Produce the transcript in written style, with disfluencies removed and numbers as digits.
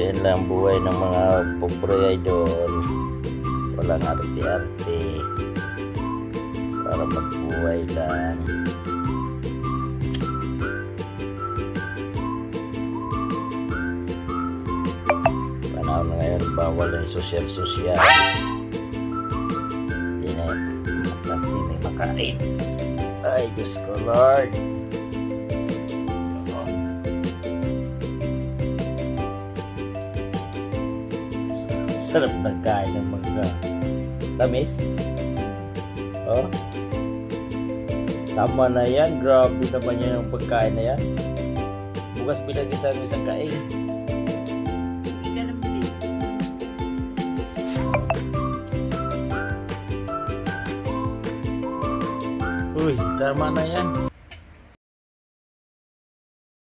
Yan lang buhay ng mga pobre idol. Walang arte-arte. Para magbuhay lang. Panahon na ngayon, bawal yung social-social. Hindi may makain. Ay, Diyos ko, Lord. Sarap ng kain ng mangga. Tamis? Oh. Tama na yan. Grabe naman yan ang pagkain na yan. Bukas bilang kita ng isang kain. Uy, tama na yan.